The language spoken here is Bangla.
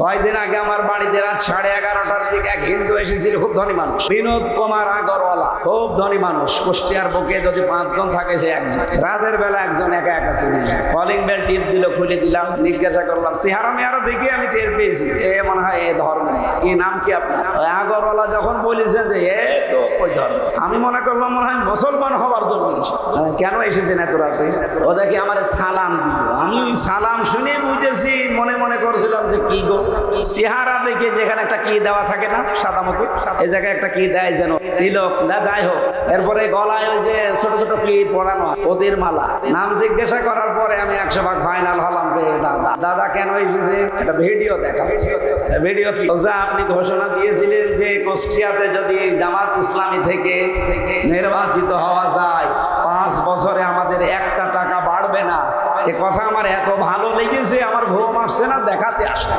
কয়েকদিন আগে আমার বাড়িতে রাত 11:30টার দিকে এক হিন্দু এসেছিল, খুব ধনী মানুষ, বিনোদ কুমার আগরওয়ালা, খুব ধনী মানুষ। কুষ্টিয়ার বুকে যদি 5 জন থাকে সে একজন। রাতের বেলা একজন একা একা চলে এসেছে, কলিং বেল টিপ দিল, খুলে দিলাম, জিজ্ঞাসা করলাম, চেহারা মেহারা দেখে আমি টের পেয়েছি এ মনে হয় এ ধর্ম। কি নাম কি আপনার? আগরওয়ালা যখন বলেছেন যে এ তো ওই ধর্ম, আমি মনে করলাম মনে হয় মুসলমান হবার জন্য কেন এসেছেন এত রাতে। ও দেখি আমার সালাম দিল, আমি সালাম শুনে বুঝেছি, মনে মনে করছিলাম যে কি গো, চেহারা দেখে যেখানে একটা কি দেওয়া থাকে না সাদা মতো, এই জায়গায় একটা কি দেয় যেন তিলক না, যাই হোক। এরপরে গলায় ওই যে ছোট ছোট কি পরানো ওদের মালা। নাম জিজ্ঞাসা করার পরে আমি 100 ভাগ ফাইনাল হলাম যে দাদা। দাদা কেন এসেছে একটা ভিডিও দেখাচ্ছে। ভিডিও কি? আপনি ঘোষণা দিয়েছিলেন যে কুষ্টিয়াতে যদি জামাত ইসলামী থেকে নির্বাচিত হওয়া যায় 5 বছরে আমাদের 1 টাকা বাড়বে না। এ কথা আমার এত ভালো লেগেছে, আমার ঘুম আসছে না, দেখাতে আসে।